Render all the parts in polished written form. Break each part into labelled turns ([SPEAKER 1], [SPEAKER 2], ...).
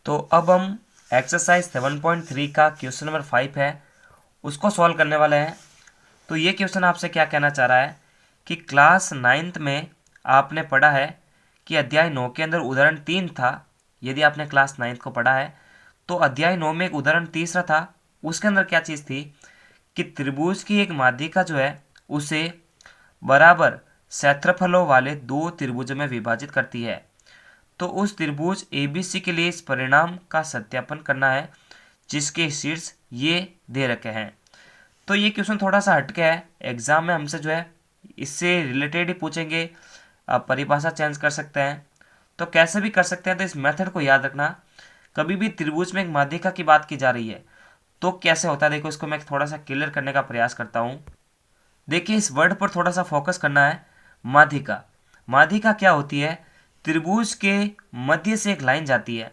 [SPEAKER 1] तो अब हम एक्सरसाइज 7.3 का क्वेश्चन नंबर 5 है उसको सॉल्व करने वाले हैं। तो ये क्वेश्चन आपसे क्या कहना चाह रहा है कि क्लास 9th में आपने पढ़ा है कि अध्याय 9 के अंदर उदाहरण 3 था। यदि आपने क्लास 9th को पढ़ा है तो अध्याय 9 में एक उदाहरण तीसरा था। उसके अंदर क्या चीज़ थी कि त्रिभुज की एक माध्यिका जो है उसे बराबर क्षेत्रफलों वाले दो त्रिभुजों में विभाजित करती है। तो उस त्रिभुज ABC के लिए इस परिणाम का सत्यापन करना है जिसके शीर्ष ये दे रखे हैं। तो ये क्वेश्चन थोड़ा सा हटके है, एग्जाम में हमसे जो है इससे रिलेटेड ही पूछेंगे। आप परिभाषा चेंज कर सकते हैं, तो कैसे भी कर सकते हैं। तो इस मेथड को याद रखना, कभी भी त्रिभुज में एक माध्यिका की बात की जा रही है तो कैसे होता है। देखो इसको मैं थोड़ा सा क्लियर करने का प्रयास करता हूँ। देखिए इस वर्ड पर थोड़ा सा फोकस करना है। माध्यिका, माध्यिका क्या होती है? त्रिभुज के मध्य से एक लाइन जाती है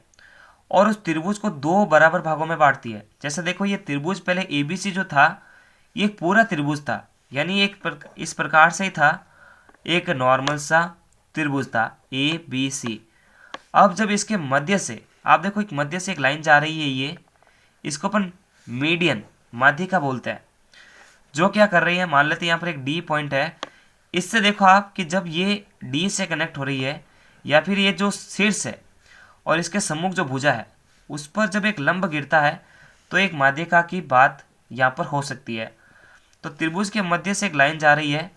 [SPEAKER 1] और उस त्रिभुज को दो बराबर भागों में बांटती है। जैसे देखो ये त्रिभुज पहले ABC जो था ये एक पूरा त्रिभुज था, यानी इस प्रकार से ही था, एक नॉर्मल सा त्रिभुज था ABC। अब जब इसके मध्य से आप देखो एक मध्य से एक लाइन जा रही है, ये इसको अपन मीडियन माध्यिका बोलते हैं। जो क्या कर रही है, मान लेते हैं यहाँ पर एक D पॉइंट है। इससे देखो आप कि जब ये D से कनेक्ट हो रही है या फिर ये जो शीर्ष है और इसके सम्मुख जो भुजा है उस पर जब एक लंब गिरता है तो एक माध्यिका की बात यहाँ पर हो सकती है। तो त्रिभुज के मध्य से एक लाइन जा रही है,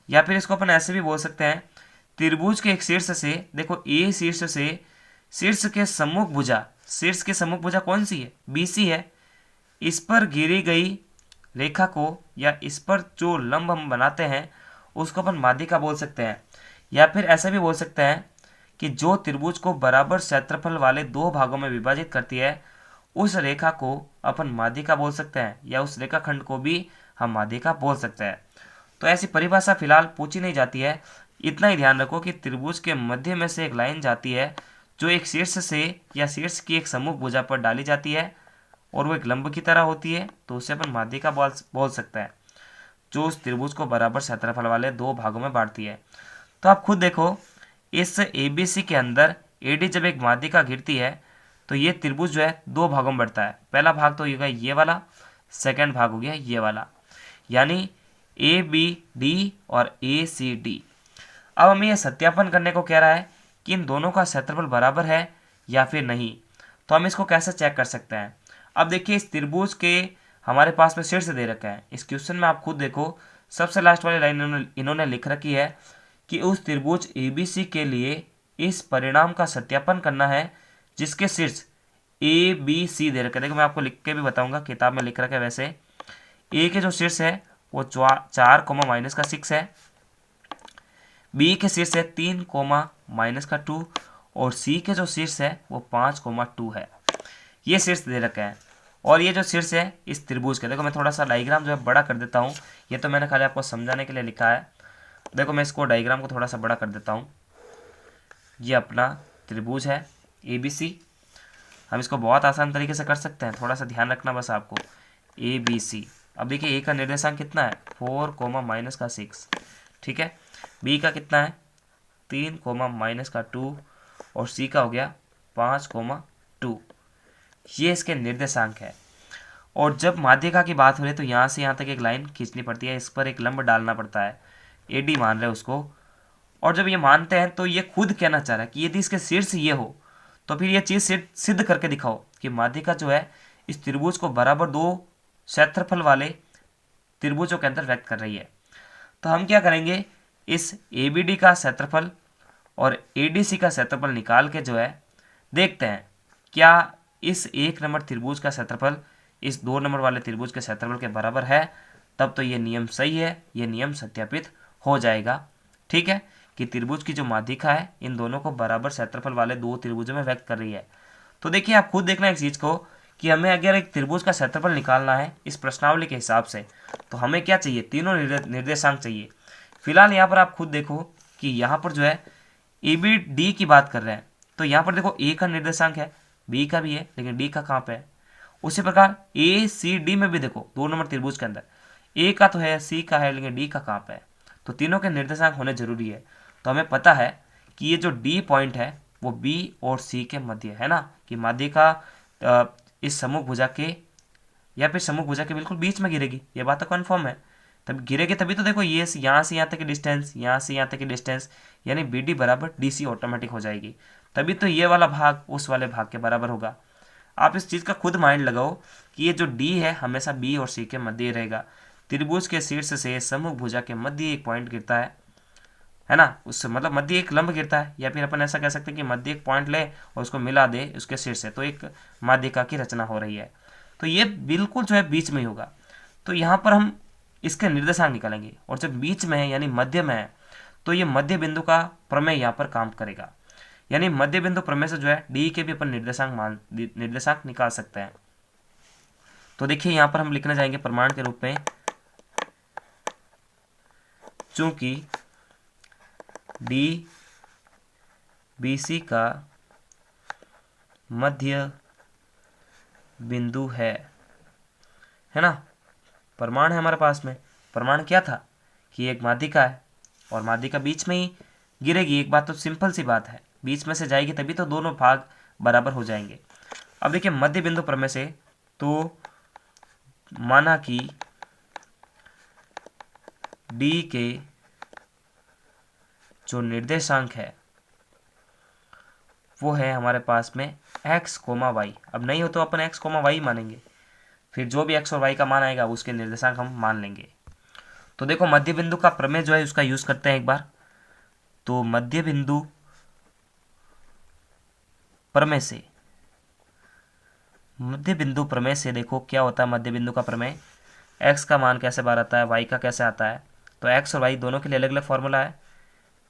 [SPEAKER 1] या फिर इसको अपन ऐसे भी बोल सकते हैं, त्रिभुज के एक शीर्ष से देखो A शीर्ष से शीर्ष के सम्मुख भुजा, शीर्ष के सम्मुख भुजा कौन सी है? BC है। इस पर गिरी गई रेखा को या इस पर जो लंब हम बनाते हैं उसको अपन माध्यिका बोल सकते हैं। या फिर ऐसा भी बोल सकते हैं कि जो त्रिभुज को बराबर क्षेत्रफल वाले दो भागों में विभाजित करती है उस रेखा को अपन माध्यिका बोल सकते हैं, या उस रेखाखंड को भी हम माध्यिका बोल सकते हैं। तो ऐसी परिभाषा फिलहाल पूछी नहीं जाती है। इतना ही ध्यान रखो कि त्रिभुज के मध्य में से एक लाइन जाती है जो एक शीर्ष से या शीर्ष की एक सम्मुख भुजा पर डाली जाती है और वो एक लंब की तरह होती है, तो उसे अपन माध्यिका बोल सकते हैं, जो उस त्रिभुज को बराबर क्षेत्रफल वाले दो भागों में बांटती है। तो आप खुद देखो इस ABC के अंदर AD जब एक माध्यिका गिरती है तो ये त्रिभुज जो है दो भागों में बढ़ता है। पहला भाग तो होगा ये वाला, सेकंड भाग हो गया ये वाला, यानी ABD और ACD। अब हमें यह सत्यापन करने को कह रहा है कि इन दोनों का क्षेत्रफल बराबर है या फिर नहीं। तो हम इसको कैसे चेक कर सकते हैं? अब देखिए इस त्रिभुज के हमारे पास में शीर्ष दे रखा है। इस क्वेश्चन में आप खुद देखो सबसे लास्ट वाली लाइन इन्होंने लिख रखी है कि उस त्रिभुज ABC के लिए इस परिणाम का सत्यापन करना है जिसके शीर्ष ABC दे रखा है। देखो मैं आपको लिख के भी बताऊंगा, किताब में लिख रखा है। वैसे A के जो शीर्ष है वो 4, -6 है, B के शीर्ष है 3, -2 और C के जो शीर्ष है वो 5, 2 है। ये शीर्ष दे रखा है और ये जो शीर्ष है इस त्रिभुज के, देखो मैं थोड़ा सा डायग्राम जो है बड़ा कर देता हूँ। ये तो मैंने खाली आपको समझाने के लिए लिखा है। देखो मैं इसको डायग्राम को थोड़ा सा बड़ा कर देता हूँ। ये अपना त्रिभुज है ABC। हम इसको बहुत आसान तरीके से कर सकते हैं, थोड़ा सा ध्यान रखना बस आपको। ABC, अब देखिए A का निर्देशांक कितना है? 4, -6, ठीक है। B का कितना है? 3, -2 और C का हो गया 5, 2। ये इसके निर्देशांक है। और जब माध्यिका की बात हो रही है तो यहाँ से यहाँ तक एक लाइन खींचनी पड़ती है, इस पर एक लंब डालना पड़ता है, AD मान रहे हैं उसको। और जब ये मानते हैं तो ये खुद कहना चाह रहा है कि यदि इसके शीर्ष ये हो तो फिर ये चीज़ सिद्ध करके दिखाओ कि माध्यिका जो है इस त्रिभुज को बराबर दो क्षेत्रफल वाले त्रिभुजों के अंदर व्यक्त कर रही है। तो हम क्या करेंगे, इस ABD का क्षेत्रफल और ADC का क्षेत्रफल निकाल के जो है देखते हैं क्या इस 1 नंबर त्रिभुज का क्षेत्रफल इस 2 नंबर वाले त्रिभुज के क्षेत्रफल के बराबर है। तब तो ये नियम सही है, ये नियम सत्यापित हो जाएगा। ठीक है, कि त्रिभुज की जो माध्यिका है इन दोनों को बराबर क्षेत्रफल वाले दो त्रिभुजों में व्यक्त कर रही है। तो देखिए आप खुद देखना एक चीज़ को कि हमें अगर एक त्रिभुज का क्षेत्रफल निकालना है इस प्रश्नावली के हिसाब से तो हमें क्या चाहिए? तीनों निर्देशांक चाहिए। फिलहाल यहाँ पर आप खुद देखो कि यहाँ पर जो है ABD की बात कर रहे हैं तो यहाँ पर देखो A का निर्देशांक है, B का भी है, लेकिन D का कहाँ पे है? उसी प्रकार ACD में भी देखो 2 नंबर त्रिभुज के अंदर A का तो है, C का है, लेकिन D का कहाँ पे है? तो तीनों के निर्देशांक होने जरूरी है। तो हमें पता है कि ये जो D पॉइंट है वो बी और सी के मध्य है ना, कि माध्यिका इस समूह भुजा के या फिर समूह भुजा के बिल्कुल बीच में गिरेगी, ये बात तो कन्फर्म है। तब गिरेगी तभी तो देखो ये यहाँ से यहाँ तक की डिस्टेंस, यहाँ से यहाँ तक की डिस्टेंस, यानी बी डी बराबर डी सी ऑटोमेटिक हो जाएगी, तभी तो ये वाला भाग उस वाले भाग के बराबर होगा। आप इस चीज़ का खुद माइंड लगाओ कि ये जो डी है हमेशा बी और सी के मध्य रहेगा। त्रिभुज के शीर्ष से समूह भुजा के मध्य एक पॉइंट गिरता है ना, उससे मतलब मध्य एक लंब गिरता है, या फिर अपन ऐसा कह सकते हैं कि मध्य एक पॉइंट ले और उसको मिला दे उसके शीर्ष से, तो एक माध्यिका की रचना हो रही है। तो ये बिल्कुल जो है बीच में ही होगा। तो यहाँ पर हम इसके निर्देशांक निकालेंगे, और जब बीच में है यानी मध्य में है तो ये मध्य बिंदु का प्रमेय यहाँ पर काम करेगा, यानी मध्य बिंदु प्रमेय से जो है डी के भी अपन निर्देशांक निकाल सकते हैं। तो देखिए यहाँ पर हम लिखने जाएंगे प्रमाण के रूप में, चूंकि डी बी सी का मध्य बिंदु है ना, प्रमाण है हमारे पास में। प्रमाण क्या था कि एक माध्यिका है और माध्यिका बीच में ही गिरेगी, एक बात तो सिंपल सी बात है, बीच में से जाएगी तभी तो दोनों भाग बराबर हो जाएंगे। अब देखिए मध्य बिंदु प्रमेय से तो माना कि डी के जो निर्देशांक है वो है हमारे पास में x, y। अब नहीं हो तो अपन x, y मानेंगे, फिर जो भी x और y का मान आएगा उसके निर्देशांक हम मान लेंगे। तो देखो मध्य बिंदु का प्रमेय जो है उसका यूज करते हैं एक बार। तो मध्य बिंदु प्रमेय से देखो क्या होता है। मध्य बिंदु का प्रमेय, x का मान कैसे बाहर आता है, y का कैसे आता है, तो x और y दोनों के लिए अलग अलग फॉर्मूला है।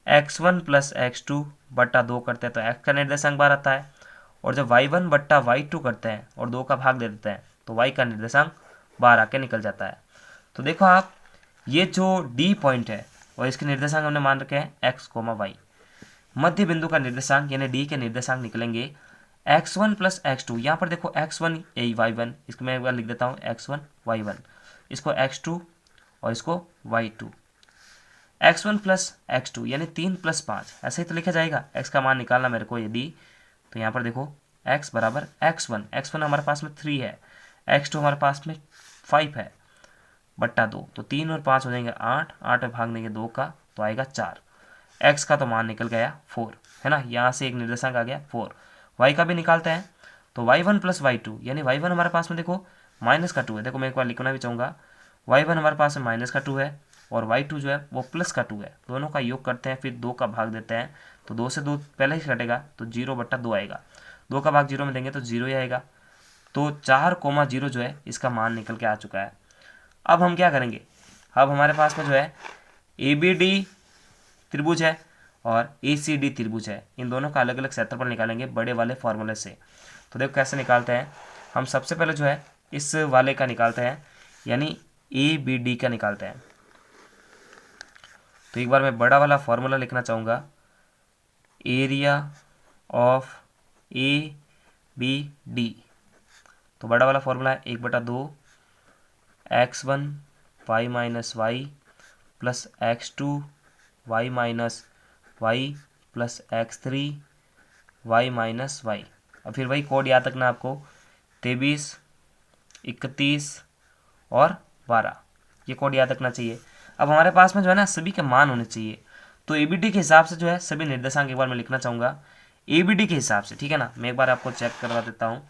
[SPEAKER 1] x1 प्लस x2 बट्टा 2 करते हैं तो x का निर्देशांक बाहर आता है, और जब y1 बट्टा y2 करते हैं और 2 का भाग दे देते हैं तो y का निर्देशांक बाहर आके निकल जाता है। तो देखो आप ये जो D पॉइंट है और इसके निर्देशांक हमने मान रखे हैं x, y। मध्य बिंदु का निर्देशांक यानी D के निर्देशांक निकलेंगे x1 प्लस x2। यहाँ पर देखो x1 y1, इसको मैं एक बार लिख देता हूँ x1 y1, इसको x2 और इसको y2। x1 प्लस x2 यानी 3 प्लस 5, ऐसे ही तो लिखा जाएगा। x का मान निकालना मेरे को यदि, तो यहाँ पर देखो x बराबर x1 हमारे पास में 3 है, x2 हमारे पास में 5 है, बट्टा 2, तो 3 और 5 हो जाएंगे 8, 8 में भाग देंगे 2 का तो आएगा 4। x का तो मान निकल गया 4 है ना, यहाँ से एक निर्देशांक आ गया 4। y का भी निकालते हैं तो y1 प्लस y2 यानी y1 हमारे पास में देखो माइनस का 2 है। देखो मैं एक बार लिखना भी चाहूँगा, y1 हमारे पास में माइनस का 2 है और y2 जो है वो प्लस का 2 है। दोनों का योग करते हैं फिर 2 का भाग देते हैं, तो 2 से 2 पहले ही कटेगा तो 0/2 आएगा, 2 का भाग 0 में देंगे तो 0 ही आएगा। तो 4,0 जो है इसका मान निकल के आ चुका है। अब हम क्या करेंगे, अब हमारे पास में जो है ABD त्रिभुज है और ACD त्रिभुज है, इन दोनों का अलग अलग क्षेत्रफल निकालेंगे बड़े वाले फॉर्मूले से। तो देखो कैसे निकालते हैं हम, सबसे पहले जो है इस वाले का निकालते हैं यानी ABD का निकालते हैं। तो एक बार मैं बड़ा वाला फॉर्मूला लिखना चाहूँगा, एरिया ऑफ ABD। तो बड़ा वाला फॉर्मूला है 1/2 x1 y minus Y plus x2 y minus Y plus x3 y minus Y. अब फिर वही कोड याद रखना आपको, 23, 31 और 12, ये कोड याद रखना चाहिए। अब हमारे पास में जो है ना सभी के मान होने चाहिए, तो ABD के हिसाब से जो है सभी निर्देशांक एक बार मैं लिखना चाहूँगा ABD के हिसाब से, ठीक है ना। मैं एक बार आपको चेक करवा देता हूँ,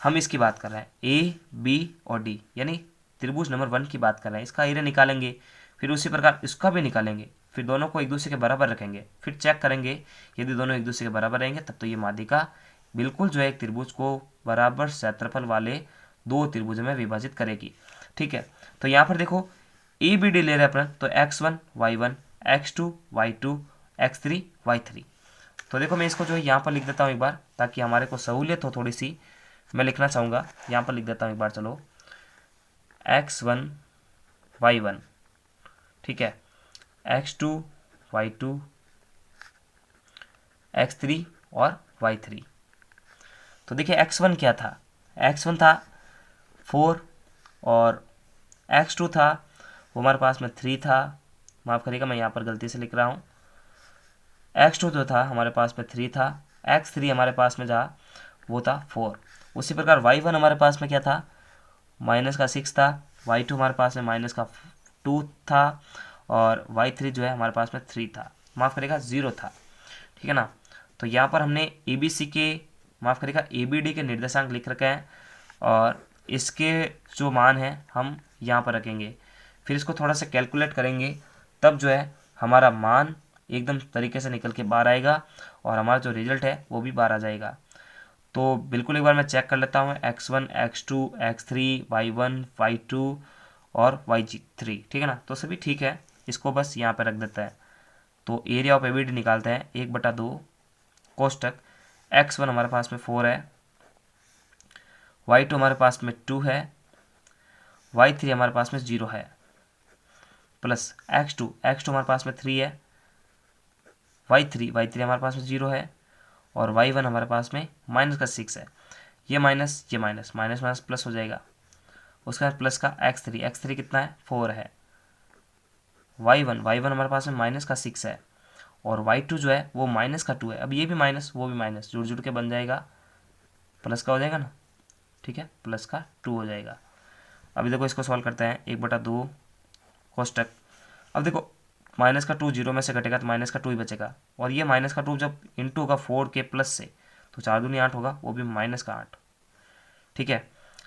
[SPEAKER 1] हम इसकी बात कर रहे हैं A, B और D यानी त्रिभुज नंबर 1 की बात कर रहे हैं, इसका एरिया निकालेंगे, फिर उसी प्रकार इसका भी निकालेंगे, फिर दोनों को एक दूसरे के बराबर रखेंगे, फिर चेक करेंगे यदि दोनों एक दूसरे के बराबर रहेंगे तब तो ये माध्यिका बिल्कुल जो है एक त्रिभुज को बराबर क्षेत्रफल वाले 2 त्रिभुज में विभाजित करेगी, ठीक है। तो यहाँ पर देखो ABD ले रहे हैं अपन, तो x1 y1 x2 y2 x3 y3। तो देखो मैं इसको जो है यहाँ पर लिख देता हूँ एक बार ताकि हमारे को सहूलियत हो थोड़ी सी। मैं लिखना चाहूँगा, यहाँ पर लिख देता हूँ एक बार, चलो x1 y1, ठीक है, x2 y2 x3 और y3। तो देखिए x1 क्या था, x1 था 4 और x2 था वो हमारे पास में 3 था, माफ़ करिएगा मैं यहाँ पर गलती से लिख रहा हूँ, x2 जो था हमारे पास में 3 था x3 हमारे पास में जहाँ वो था 4। उसी प्रकार y1 हमारे पास में क्या था, माइनस का 6 था। y2 हमारे पास में माइनस का 2 था। और y3 जो है हमारे पास में 3 था, माफ़ करेगा 0 था। ठीक है ना। तो यहाँ पर हमने ABC के, माफ़ करेगा ABD के निर्देशांक लिख रखे हैं और इसके जो मान हैं हम यहाँ पर रखेंगे। फिर इसको थोड़ा सा कैलकुलेट करेंगे, तब जो है हमारा मान एकदम तरीके से निकल के बाहर आएगा और हमारा जो रिजल्ट है वो भी बाहर आ जाएगा। तो बिल्कुल एक बार मैं चेक कर लेता हूँ, x1 x2 x3 y1 y2 और y3। ठीक है ना। तो सभी ठीक है, इसको बस यहाँ पर रख देता है। तो एरिया ऑफ एबिड निकालते हैं, 1/2 कोष्टक x1 हमारे पास में 4 है, y2 हमारे पास में 2 है, y3 हमारे पास में 0 है, प्लस x2 हमारे पास में 3 है, y3 हमारे पास में 0 है और y1 हमारे पास में माइनस का 6 है। ये माइनस माइनस माइनस प्लस हो जाएगा। उसके बाद प्लस का x3 कितना है, 4 है। y1 हमारे पास में माइनस का 6 है और y2 जो है वो माइनस का 2 है। अब ये भी माइनस वो भी माइनस, जुड़ जुड़ के बन जाएगा, प्लस का हो जाएगा ना। ठीक है, प्लस का 2 हो जाएगा। अभी देखो इसको सॉल्व करते हैं, 1/2 कोष्टक। अब देखो माइनस का 2 0 में से घटेगा तो माइनस का 2 ही बचेगा और ये माइनस का 2 जब इंटू होगा 4 के प्लस से तो 4 दूनी 8 होगा, वो भी माइनस का 8। ठीक है।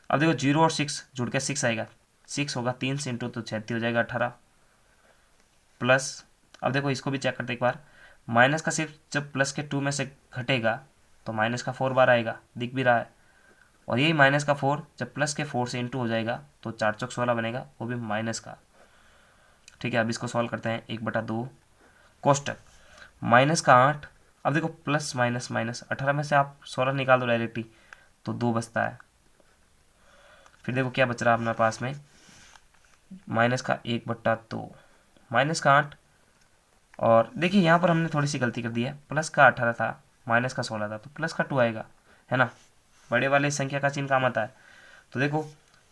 [SPEAKER 1] अब देखो 0 और 6 जुड़ के 6 आएगा, 6 होगा 3 से इंटू तो 36 हो जाएगा 18 प्लस। अब देखो इसको भी चेक करते एक बार, माइनस का सिर्फ जब प्लस के 2 में से घटेगा तो माइनस का 4 बार आएगा, दिख भी रहा है। और यही माइनस का 4 जब प्लस के 4 से इंटू हो जाएगा तो 4 चौक 16 बनेगा, वो भी माइनस का। ठीक है, अब इसको सॉल्व करते हैं, 1/2 कोष्टक माइनस का 8। अब देखो प्लस माइनस माइनस 18 में से आप 16 निकाल दो डायरेक्टली तो 2 बचता है। फिर देखो क्या बच रहा है अपने पास में, माइनस का 1/2 माइनस का 8। और देखिए यहाँ पर हमने थोड़ी सी गलती कर दी है, प्लस का 18 था माइनस का 16 था तो प्लस का 2 आएगा, है ना। बड़े वाले संख्या का चिन्ह काम आता है। तो देखो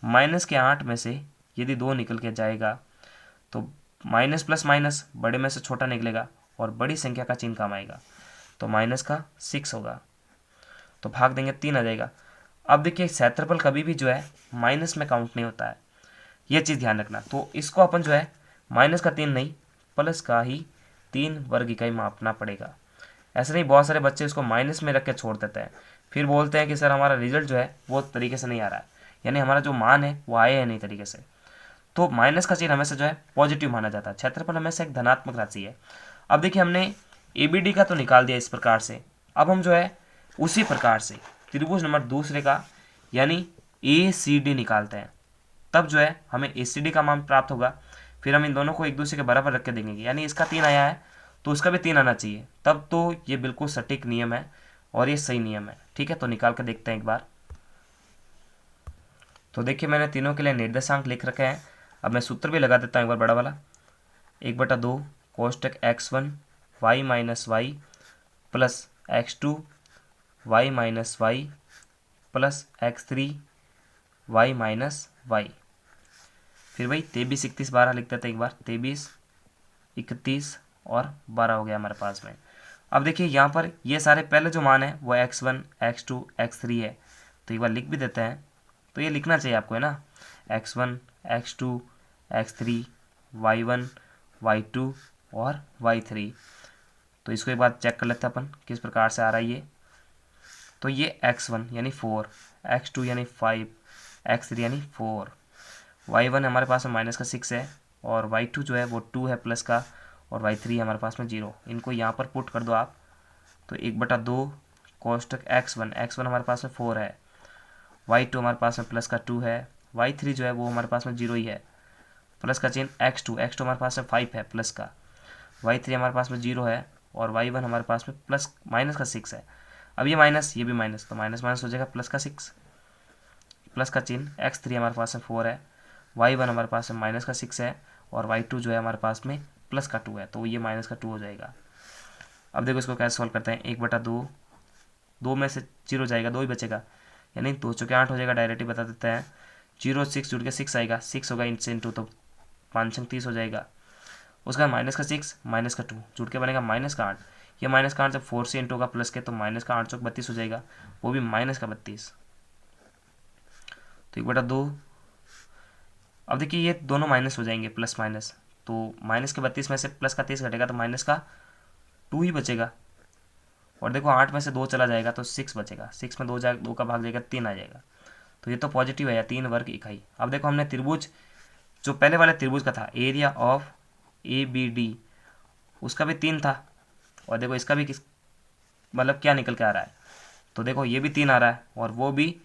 [SPEAKER 1] माइनस के 8 में से यदि 2 निकल के जाएगा तो माइनस प्लस माइनस बड़े में से छोटा निकलेगा और बड़ी संख्या का चिन्ह काम आएगा, तो माइनस का 6 होगा। तो भाग देंगे 3 आ जाएगा। अब देखिए क्षेत्रफल कभी भी जो है माइनस में काउंट नहीं होता है, ये चीज़ ध्यान रखना। तो इसको अपन जो है माइनस का 3 नहीं, प्लस का ही 3 वर्ग इकाई मापना पड़ेगा। ऐसे नहीं, बहुत सारे बच्चे इसको माइनस में रख के छोड़ देते हैं, फिर बोलते हैं कि सर हमारा रिजल्ट जो है वो तरीके से नहीं आ रहा है, यानी हमारा जो मान है वो आया है नहीं तरीके से। तो माइनस का चिन्ह हमेशा जो है पॉजिटिव माना जाता है, क्षेत्रफल हमेशा एक धनात्मक राशि है। अब देखिए हमने ABD का तो निकाल दिया इस प्रकार से, अब हम जो है उसी प्रकार से त्रिभुज नंबर दूसरे का यानी ACD निकालते हैं, तब जो है हमें ACD का मान प्राप्त होगा। फिर हम इन दोनों को एक दूसरे के बराबर रख के देंगे, यानी इसका 3 आया है तो उसका भी 3 आना चाहिए, तब तो ये बिल्कुल सटीक नियम है और ये सही नियम है। ठीक है, तो निकाल के देखते हैं एक बार। तो देखिए मैंने तीनों के लिए निर्देशांक लिख रखे हैं। अब मैं सूत्र भी लगा देता हूँ एक बार बड़ा वाला, 1/2 कोष्टक x1 y minus Y plus x2 y minus Y plus x3 y minus Y. फिर भाई 23 31 12 लिख देते हैं एक बार, 23 31 और 12 हो गया हमारे पास में। अब देखिए यहाँ पर ये सारे पहले जो मान है वो x1 x2 x3 है, तो एक बार लिख भी देते हैं। तो ये लिखना चाहिए आपको, है ना, x1 x2 x3 y1 y2 और y3। तो इसको एक बार चेक कर लेते हैं अपन किस प्रकार से आ रहा है ये। तो ये x1 यानी 4, x2 यानी 5, x3 यानी 4, y1 हमारे पास में माइनस का 6 है और y2 जो है वो 2 है प्लस का और y3 हमारे पास में 0। इनको यहाँ पर पुट कर दो आप, तो 1/2 कोष्टक x1 हमारे पास में 4 है, y2 हमारे पास में प्लस का 2 है, y3 जो है वो हमारे पास में 0 ही है, प्लस का चिन्ह x2 हमारे पास में 5 है प्लस का, y3 हमारे पास में 0 है और y1 हमारे पास में प्लस माइनस का 6 है। अब ये माइनस ये भी माइनस, तो माइनस माइनस हो जाएगा प्लस का 6, प्लस का चिन्ह x3 हमारे पास में 4 है, y1 हमारे पास में माइनस का 6 है और y2 जो है हमारे पास में प्लस का 2 है, तो ये माइनस का 2 हो जाएगा। अब देखो इसको कैसे सॉल्व करते हैं, 1/2 2 में से 0 जाएगा, 2 ही बचेगा, यानी 2 चौके 8 हो जाएगा, डायरेक्ट ही बता देते हैं। 0 6 जुड़ के 6 आएगा, 6 होगा इनसे इंटू तो 5 30 हो जाएगा। उसका माइनस का 6 माइनस का 2 जुड़ के बनेगा माइनस का 8, ये माइनस का 8 जब 4 से इंटू होगा प्लस के, तो माइनस का 8 चौक 32 हो जाएगा, वो भी माइनस का 32। तो 1/2। अब देखिए ये दोनों माइनस हो जाएंगे, प्लस माइनस, तो माइनस के 32 में से प्लस का 30 घटेगा तो माइनस का 2 ही बचेगा। और देखो 8 में से 2 चला जाएगा तो 6 बचेगा, 6 में 2 जाएगा, 2 का भाग जाएगा 3 आ जाएगा। तो ये तो पॉजिटिव है या 3 वर्ग इकाई। अब देखो हमने त्रिभुज जो पहले वाले त्रिभुज का था, एरिया ऑफ ABD, उसका भी 3 था, और देखो इसका भी किस मतलब क्या निकल के आ रहा है, तो देखो ये भी 3 आ रहा है और वो भी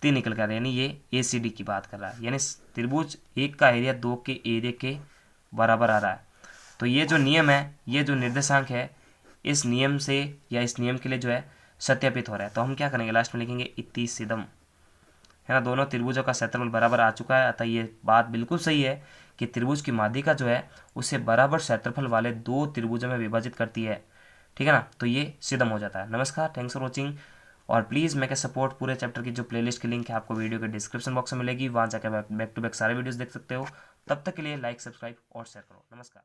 [SPEAKER 1] 3 निकल के आ रहा है, यानी ये ACD की बात कर रहा है, यानी त्रिभुज 1 का एरिया 2 के एरिया के बराबर आ रहा है। तो ये जो नियम है, ये जो निर्देशांक है, इस नियम से या इस नियम के लिए जो है सत्यापित हो रहा है। तो हम क्या करेंगे, लास्ट में लिखेंगे इति सिदम, है ना, दोनों त्रिभुजों का क्षेत्रफल बराबर आ चुका है, अतः ये बात बिल्कुल सही है कि त्रिभुज की माध्यिका जो है उसे बराबर क्षेत्रफल वाले 2 त्रिभुजों में विभाजित करती है, ठीक है ना। तो ये सिदम हो जाता है। नमस्कार, थैंक्स फॉर वॉचिंग, और प्लीज़ मेक ए सपोर्ट। पूरे चैप्टर की जो प्लेलिस्ट की लिंक है आपको वीडियो के डिस्क्रिप्शन बॉक्स में मिलेगी, वहाँ जाकर बैक टू बैक सारे वीडियोस देख सकते हो। तब तक के लिए लाइक, सब्सक्राइब और शेयर करो। नमस्कार।